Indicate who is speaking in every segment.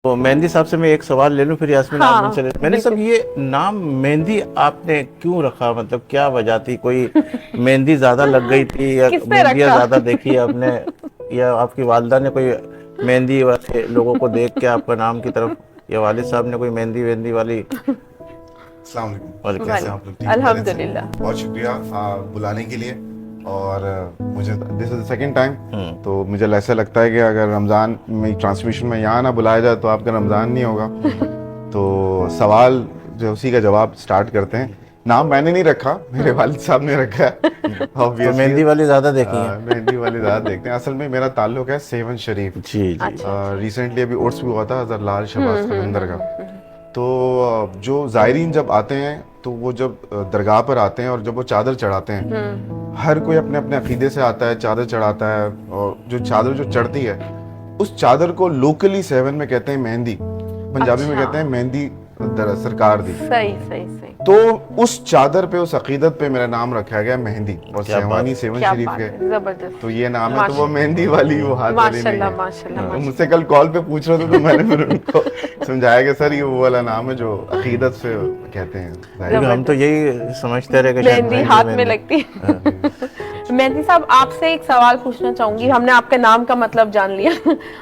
Speaker 1: تو مہندی صاحب سے میں ایک سوال لے لوں پھر یاسمین آپ مجھ سے مہندی صاحب یہ نام مہندی آپ نے کیوں رکھا؟ مطلب کیا وجہ تھی؟ کوئی مہندی زیادہ لگ گئی تھی یا مہندیاں زیادہ دیکھی آپ نے، یا آپ کی والدہ نے کوئی مہندی والے لوگوں کو دیکھ کے آپ کا نام کی طرف، یا والد صاحب نے کوئی مہندی وہندی والی؟
Speaker 2: السلام علیکم،
Speaker 1: اور
Speaker 2: کیسے ہیں آپ لوگ؟
Speaker 3: الحمدللہ،
Speaker 2: بہت شکریہ بلانے کے لیے. اور مجھے دس از سیکنڈ ٹائم، تو مجھے ایسا لگتا ہے کہ اگر رمضان میں ٹرانسمیشن میں یہاں نہ بلایا جائے تو آپ کا رمضان نہیں ہوگا. تو سوال جو اسی کا جواب سٹارٹ کرتے ہیں. نام میں نے نہیں رکھا، میرے والد صاحب نے رکھا ہے.
Speaker 1: تو مہندی والی زیادہ دیکھی ہیں؟
Speaker 2: مہندی والے زیادہ دیکھتے ہیں. اصل میں میرا تعلق ہے سیون شریف.
Speaker 1: جی جی.
Speaker 2: ریسنٹلی ابھی عرس بھی ہوا تھا حضرت لال شہباز قلندر کا. تو جو زائرین جب آتے ہیں تو وہ جب درگاہ پر آتے ہیں اور جب وہ چادر چڑھاتے ہیں، ہر کوئی اپنے اپنے عقیدے سے آتا ہے، چادر چڑھاتا ہے. اور جو چادر جو چڑھتی ہے اس چادر کو لوکلی سیون میں کہتے ہیں مہندی، پنجابی میں کہتے ہیں مہندی سرکار دی.
Speaker 3: صحیح صحیح صحیح.
Speaker 2: تو اس چادر پہ، اس عقیدت پہ میرا نام رکھا گیا مہندی، اور سیوانی سیون شریف کے
Speaker 3: زبردست.
Speaker 2: تو یہ نام ہے. تو وہ مہندی والی وہ ہاتھ والی نہیں ہے.
Speaker 3: ماشاءاللہ.
Speaker 2: مجھ سے کل کال پہ پوچھ رہے تھے تو میں نے پھر ان کو سمجھایا کہ سر یہ وہ والا نام ہے جو عقیدت سے کہتے ہیں.
Speaker 1: ہم تو یہی سمجھتے رہے کہ
Speaker 3: مہندی ہاتھ میں لگتی ہے. مہندی صاحب آپ سے ایک سوال پوچھنا چاہوں گی. ہم نے آپ کے نام کا مطلب جان لیا،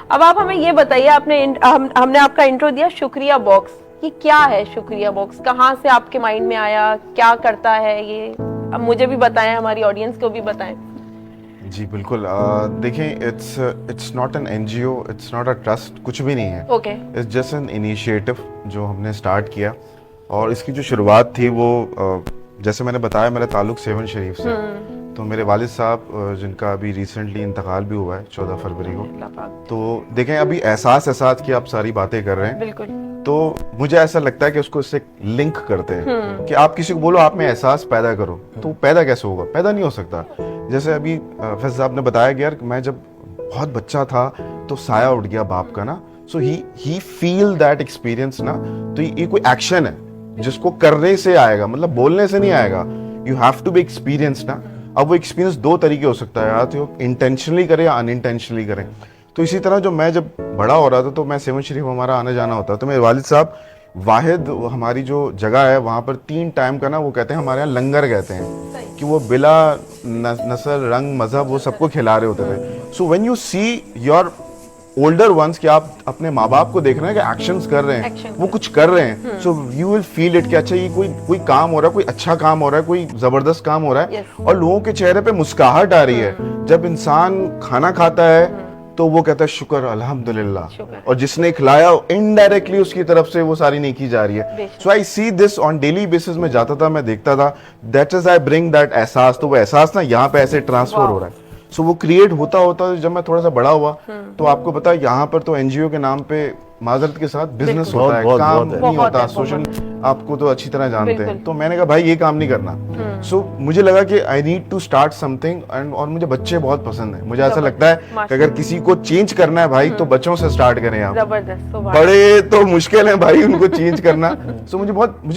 Speaker 3: اب آپ ہمیں یہ بتائیے، ہم نے آپ کا انٹرو دیا شکریہ باکس، یہ کیا ہے شکریہ باکس؟ کہاں سے آپ کے مائنڈ میں آیا؟ کیا کرتا ہے یہ؟ اب مجھے بھی بتائیں، ہماری آڈینس کو بھی بتائیں.
Speaker 2: جی بالکل. دیکھیں it's not an N G O, it's not a trust, کچھ بھی نہیں ہے.
Speaker 3: Okay.
Speaker 2: It's just an initiative جو ہم نے اسٹارٹ کیا. اور اس کی جو شروعات تھی وہ جیسے میں نے بتایا میرا تعلق سیون شریف سے. تو میرے والد صاحب جن کا ابھی ریسنٹلی انتقال بھی ہوا ہے 14 فروری کو. تو دیکھیں ابھی احساس کی آپ ساری باتیں کر رہے ہیں.
Speaker 3: بالکل.
Speaker 2: تو مجھے ایسا لگتا ہے کہ اس کو اس سے لنک کرتے ہیں کہ آپ کسی کو بولو آپ میں احساس پیدا کرو، تو پیدا کیسے ہوگا؟ پیدا نہیں ہو سکتا. جیسے ابھی فیض صاحب نے بتایا کہ یار میں جب بہت بچہ تھا تو سایہ اٹھ گیا باپ کا نا، سو ہی فیل دیٹ ایکسپیرینس نا. تو یہ کوئی ایکشن ہے جس کو کرنے سے آئے گا، مطلب بولنے سے نہیں آئے گا. You have to be experience نا. اب وہ ایکسپیرینس دو طریقے ہو سکتا ہے، یا تو انٹینشنلی کریں یا ان انٹینشنلی کریں. تو اسی طرح جو میں جب بڑا ہو رہا تھا تو میں سیون شریف ہمارا آنا جانا ہوتا، تو میرے والد صاحب واحد ہماری جو جگہ ہے وہاں پر 3 ٹائم کا نا وہ کہتے ہیں ہمارے یہاں لنگر کہتے ہیں کہ وہ بلا نسل رنگ مذہب وہ سب کو کھلا رہے ہوتے تھے. So when you see your older ones کہ آپ اپنے ماں باپ کو دیکھ رہے ہیں کہ ایکشنز کر رہے ہیں، وہ کچھ کر رہے ہیں، so you will feel it کہ اچھا یہ کوئی کام ہو رہا ہے، کوئی اچھا کام ہو رہا ہے، کوئی زبردست کام ہو رہا ہے، اور لوگوں کے چہرے پہ مسکراہٹ آ رہی ہے. جب انسان کھانا کھاتا ہے تو وہ کہتا ہے شکر الحمدللہ، اور جس نے کھلایا انڈائریکٹلی اس کی طرف سے وہ ساری نیکی جا رہی ہے. سو آئی سی دس آن ڈیلی بیسس. میں جاتا تھا، میں دیکھتا تھا، that is I bring that احساس. تو وہ احساس نا یہاں پہ ایسے ٹرانسفر ہو رہا ہے. سو وہ کریٹ ہوتا ہوتا جب میں تھوڑا سا بڑا ہوا تو آپ کو پتا یہاں پر تو این جی او کے نام پہ معذرت کے ساتھ بزنس ہوتا ہے، کام نہیں ہوتا. سوشل آپ کو تو اچھی طرح جانتے ہیں. تو میں نے کہا بھائی یہ کام نہیں کرنا. سو مجھے لگا کہ I need to start something. اور مجھے بچے بہت پسند ہیں. مجھے ایسا لگتا ہے کہ اگر کسی کو چینج کرنا ہے بھائی تو بچوں سے اسٹارٹ کریں آپ. بڑے تو مشکل ہے بھائی ان کو چینج کرنا. سو مجھے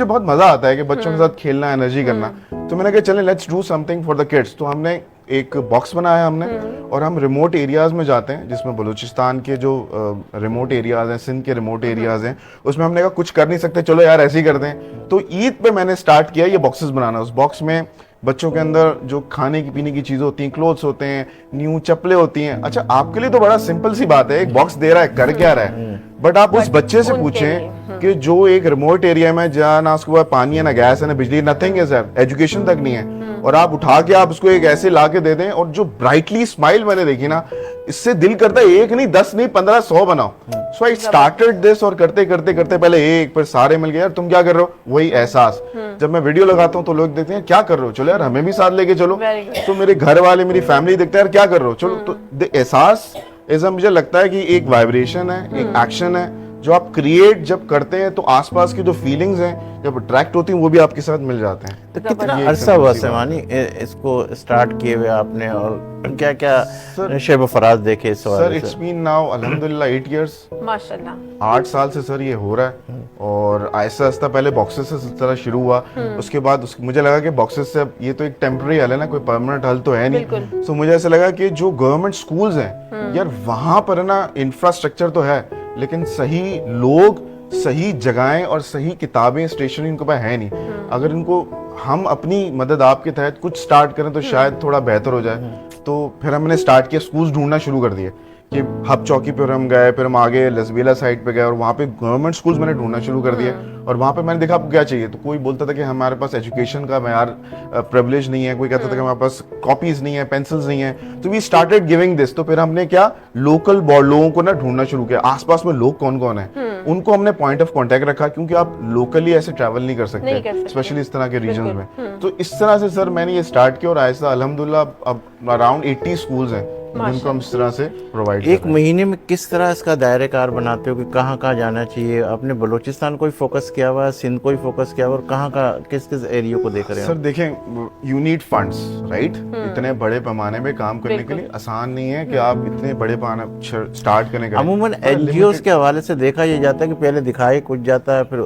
Speaker 2: بہت مزہ آتا ہے کہ بچوں کے ساتھ کھیلنا، انرجی کرنا. تو میں نے کہا چلیں let's do some thing for the kids. تو ہم نے ایک باکس بنایا ہم نے، اور ہم ریموٹ ایریاز میں جاتے ہیں جس میں بلوچستان کے جو ریموٹ ایریاز ہیں، سندھ کے ریموٹ ایریاز ہیں، اس میں ہم نے کہا کچھ کر نہیں سکتے چلو یار ایسے ہی کرتے ہیں. تو عید پہ میں نے سٹارٹ کیا یہ باکسز بنانا. اس باکس میں بچوں کے اندر جو کھانے کی پینے کی چیزیں ہوتی ہیں، کلوتھس ہوتے ہیں، نیو چپلیں ہوتی ہیں. اچھا آپ کے لیے تو بڑا سمپل سی بات ہے، ایک باکس دے رہا ہے کر کیا رہا ہے، بٹ آپ اس بچے سے پوچھیں کہ جو ایک ریموٹ ایریا میں جہاں نہ اس کے بعد پانی ہے، نہ گیس ہے، نہ بجلی، نتھنگ از ہے، ایجوکیشن تک نہیں ہے، اور آپ اٹھا کے آپ اس کو ایک ایسے لا کے دے دیں، اور جو برائٹلی اسمائل میں نے دیکھی نا، اس سے دل کرتا ہے ایک نہیں 10 نہیں 15 100 بناؤ. سو آئی اسٹارٹڈ دس. اور کرتے کرتے کرتے پہلے ایک پھر سارے مل گئے. یار تم کیا کر رہے ہو؟ وہی احساس. جب میں ویڈیو لگاتا ہوں تو لوگ دیکھتے ہیں کیا کر رہے ہو، چلو یار ہمیں بھی ساتھ لے کے چلو. تو میرے گھر والے، میری فیملی دیکھتے ہیں یار کیا کر رہے ہو، چلو. تو احساس ایسا مجھے لگتا ہے کہ ایک وائبریشن ہے، ایک ایکشن ہے جو آپ کریٹ جب کرتے ہیں تو آس پاس کی جو فیلنگز ہیں جب اٹریکٹ ہوتی ہیں وہ بھی آپ کے ساتھ مل جاتے ہیں.
Speaker 1: تو کتنا عرصہ ہوا سیوانی اس کو اسٹارٹ کیے ہوئے آپ نے، اور کیا کیا شیب و فراز دیکھے اس
Speaker 2: سر؟ اٹس بین ناؤ الحمدللہ 8 ایئرس.
Speaker 3: ماشاءاللہ
Speaker 2: 8 سال سے سر یہ ہو رہا ہے. اور آہستہ آہستہ پہلے باکسز سے سلسلہ شروع ہوا. اس کے بعد مجھے لگا کہ باکسز سے یہ تو ایک ٹیمپرری حل ہے نا، کوئی پرماننٹ حل تو ہے نہیں. سو مجھے ایسا لگا کہ جو گورنمنٹ سکولز ہیں یار وہاں پر نا انفراسٹرکچر تو ہے لیکن صحیح لوگ, صحیح جگہیں اور صحیح کتابیں, اسٹیشنری ان کے پاس ہے نہیں. اگر ان کو ہم اپنی مدد آپ کے تحت کچھ سٹارٹ کریں تو شاید تھوڑا بہتر ہو جائے. تو پھر ہم نے سٹارٹ کیا, اسکولز ڈھونڈنا شروع کر دیے کہ ہب چوکی پہ ہم گئے, پھر ہم آگے لسبیلا سائڈ پہ گئے اور وہاں پہ گورنمنٹ اسکولز میں نے ڈھونڈنا شروع کر دیے. اور وہاں پہ میں نے دیکھا آپ کو کیا چاہیے, تو کوئی بولتا تھا کہ ہمارے پاس ایجوکیشن کا معیار پریولیج نہیں ہے, کوئی کہتا تھا کہ ہمارے پاس کاپیز نہیں ہے, پینسلز نہیں ہیں. تو وی اسٹارٹیڈ گیونگ دس. تو پھر ہم نے کیا, لوکل لوگوں کو نا ڈھونڈنا شروع کیا, آس پاس میں لوگ کون کون ہیں ان کو ہم نے پوائنٹ آف کانٹیکٹ رکھا, کیونکہ آپ لوکلی ایسے ٹریول نہیں کر سکتے اسپیشلی اس طرح کے ریجنز میں. تو اس طرح سے سر میں نے یہ اسٹارٹ کیا اور آہستہ الحمدللہ اب اراؤنڈ 80 اسکولز ہیں جن کو ہم اس طرح سے پرووائڈ.
Speaker 1: ایک مہینے میں کس طرح اس کا دائرہ کار بناتے ہو کہ کہاں کہاں جانا چاہیے؟ آپ نے بلوچستان کو ہی فوکس کیا ہوا, سندھ کو ہی فوکس کیا ہوا, اور کہاں کا کس کس ایریا کو دیکھ رہے ہیں؟
Speaker 2: سر دیکھیں, یو نیڈ فنڈس رائٹ. اتنے بڑے پیمانے میں کام کرنے کے لیے آسان نہیں ہے کہ آپ اتنے بڑے پیمانے اسٹارٹ کرنے کا.
Speaker 1: عموماً این جی اوز کے حوالے سے دیکھا یہ جاتا ہے کہ پہلے دکھائے کچھ جاتا ہے, پھر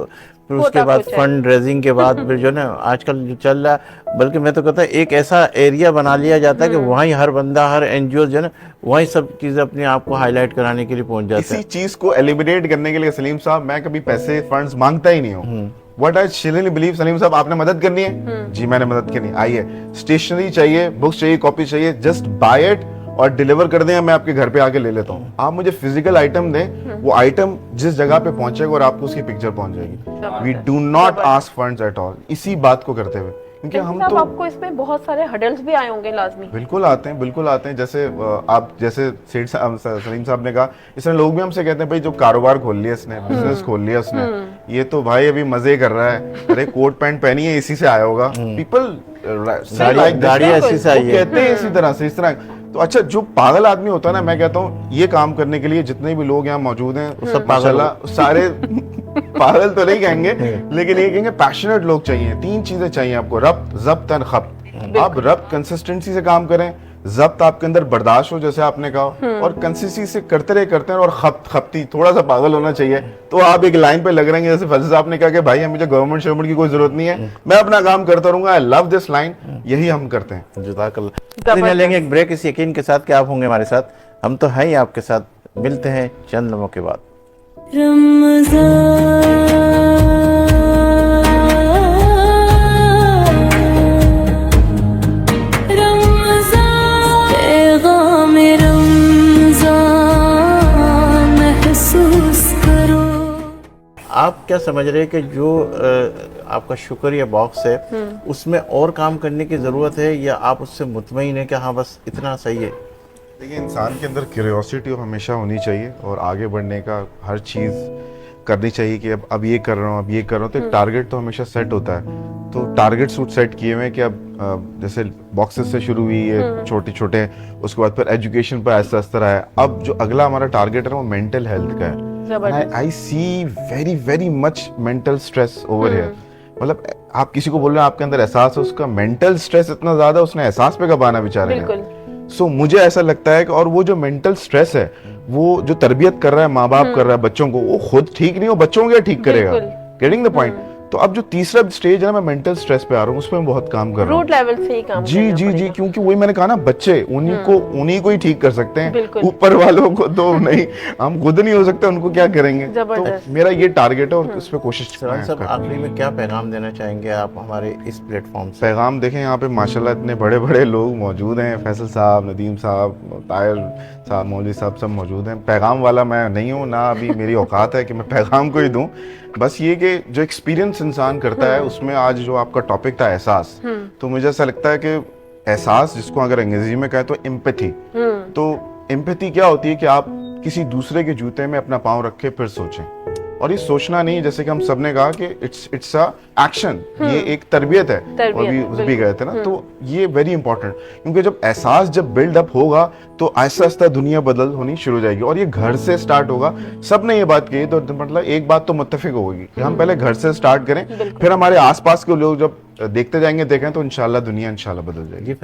Speaker 1: اس کے بعد فنڈ ریزنگ کے بعد پھر جو نا آج کل جو چل رہا ہے, بلکہ میں تو کہتا ہوں ایک ایسا ایریا بنا لیا جاتا ہے کہ وہیں ہر بندہ, ہر این جی او جو ہے نا وہیں سب چیزیں اپنے آپ کو ہائی لائٹ کرانے کے لیے پہنچ جاتے ہیں.
Speaker 2: اسی چیز کو ایلیمینیٹ کرنے کے لیے سلیم صاحب میں کبھی پیسے فنڈز مانگتا ہی نہیں ہوں. What I genuinely believe, سلیم صاحب آپ نے مدد کرنی ہے, جی میں نے مدد کرنی ہے, آئیے اسٹیشنری چاہیے, بکس چاہیے, کاپی چاہیے, جسٹ بائی اٹ اور ڈیلیور کر دیں, میں آپ کے گھر پہ آ کے لے لیتا ہوں. آپ مجھے فزیکل آئٹم دیں, وہ آئٹم جس جگہ پہ پہنچے گا اور آپ کو اس کی پکچر پہنچ جائے گی. We do not ask funds at all, اسی بات کو کرتے ہوئے, کیونکہ ہم تو
Speaker 3: آپ کو اس میں بہت سارے ہڈلز بھی آئے ہوں گے لازمی.
Speaker 2: بالکل آتے ہیں, بالکل آتے ہیں. جیسے آپ جیسے سلیم صاحب نے کہا, اس طرح لوگ بھی ہم سے کہتے ہیں بھائی جو کاروبار کھول لیا اس نے, بزنس کھول لیا اس نے, یہ تو بھائی ابھی مزے کر رہا ہے, ارے کوٹ پینٹ پہنی ہے اسی سے آیا ہوگا. پیپل
Speaker 1: گاڑیاں اسی سے آئی ہے,
Speaker 2: کہتے ہیں اسی طرح سے, اس طرح. تو اچھا جو پاگل آدمی ہوتا ہے نا, میں کہتا ہوں یہ کام کرنے کے لیے جتنے بھی لوگ یہاں موجود ہیں سب ماشاءاللہ سارے پاگل تو نہیں کہیں گے, لیکن یہ کہیں گے پیشنیٹ لوگ چاہیے. 3 چیزیں چاہیے آپ کو, ربط, ضبط اور خبط. آپ ربط کنسسٹنسی سے کام کریں, ضبط آپ کے اندر برداشت ہو جیسے آپ نے کہا, اور کنسسٹنسی سے کرتے رہے, اور خپتی تھوڑا سا پاگل ہونا چاہیے. تو آپ ایک لائن پہ لگ رہے ہیں, جیسے فضل صاحب نے کہا کہ بھائی مجھے گورنمنٹ کی کوئی ضرورت نہیں ہے, میں اپنا کام کرتا رہوں گا, آئی لو دس لائن. یہی ہم کرتے ہیں.
Speaker 1: جزاک اللہ. لیں گے ایک بریک اس یقین کے ساتھ کہ آپ ہوں گے ہمارے ساتھ, ہم تو ہیں ہی آپ کے ساتھ. ملتے ہیں چند لمحوں کے بعد. آپ کیا سمجھ رہے ہیں کہ جو آپ کا شکریہ باکس ہے اس میں اور کام کرنے کی ضرورت ہے, یا آپ اس سے مطمئن ہیں کہ ہاں بس اتنا صحیح ہے؟
Speaker 2: دیکھیں, انسان کے اندر کیوریوسٹی ہمیشہ ہونی چاہیے, اور آگے بڑھنے کا ہر چیز کرنی چاہیے کہ اب یہ کر رہا ہوں, اب یہ کر رہا ہوں. تو ایک ٹارگیٹ تو ہمیشہ سیٹ ہوتا ہے. تو ٹارگیٹس سیٹ کیے ہوئے کہ اب جیسے باکسز سے شروع ہوئی ہے چھوٹے چھوٹے, اس کے بعد پھر ایجوکیشن پر آہستہ آہستہ رہا ہے. اب جو اگلا ہمارا ٹارگیٹ ہے وہ مینٹل ہیلتھ کا ہے. I see very very much mental stress over here. مطلب آپ کسی کو بول رہے ہیں آپ کے اندر احساس ہے, اس کا مینٹل اسٹریس اتنا زیادہ, اس نے احساس پہ کب آنا بیچارے ہیں. سو مجھے ایسا لگتا ہے کہ, اور وہ جو مینٹل اسٹریس ہے وہ جو تربیت کر رہا ہے ماں باپ کر رہا ہے بچوں کو, وہ خود ٹھیک نہیں ہو, بچوں کو کیا ٹھیک کرے گا. Getting the point. تو اب جو تیسرا سٹیج ہے نا, میں مینٹل سٹریس پہ آ رہا ہوں, اس پہ میں بہت کام کر رہا ہوں.
Speaker 3: روٹ لیول سے ہی کام
Speaker 2: جی جی جی, کیونکہ وہی میں نے کہا نا, بچے انہی کو ہی ٹھیک کر سکتے ہیں, اوپر والوں کو تو نہیں, ہم خود نہیں ہو سکتے, ان کو کیا کریں گے. تو میرا یہ ٹارگیٹ ہے اور اس پہ کوشش کرنا ہے.
Speaker 1: صاحب آخری میں کیا پیغام دینا چاہیں گے آپ ہمارے اس پلیٹ فارم سے؟
Speaker 2: پیغام دیکھیں, یہاں پہ ماشاءاللہ اتنے بڑے بڑے لوگ موجود ہیں, فیصل صاحب, ندیم صاحب, طاہر صاحب, مولوی صاحب, سب موجود ہیں. پیغام والا میں نہیں ہوں, نہ ابھی میری اوقات ہے کہ میں پیغام کو ہی دوں. بس یہ کہ جو ایکسپیرینس انسان کرتا ہے, اس میں آج جو آپ کا ٹاپک تھا احساس, تو مجھے ایسا لگتا ہے کہ احساس, جس کو اگر انگریزی میں کہے تو ایمپیتھی, تو ایمپیتھی کیا ہوتی ہے کہ آپ کسی دوسرے کے جوتے میں اپنا پاؤں رکھے پھر سوچیں. اور یہ سوچنا نہیں, جیسے کہ ہم سب نے کہا کہ اٹس اے ایکشن, یہ ایک تربیت ہے, اور بھی گئے تھے نا. تو یہ ویری امپورٹنٹ, کیونکہ جب احساس جب بلڈ اپ ہوگا تو آہستہ آہستہ دنیا بدل ہونی شروع ہو جائے گی, اور یہ گھر سے سٹارٹ ہوگا. سب نے یہ بات کی, تو مطلب ایک بات تو متفق ہوگی کہ ہم پہلے گھر سے سٹارٹ کریں, پھر ہمارے آس پاس کے لوگ جب دیکھتے جائیں گے, دیکھیں, تو انشاءاللہ دنیا انشاءاللہ بدل جائے گی.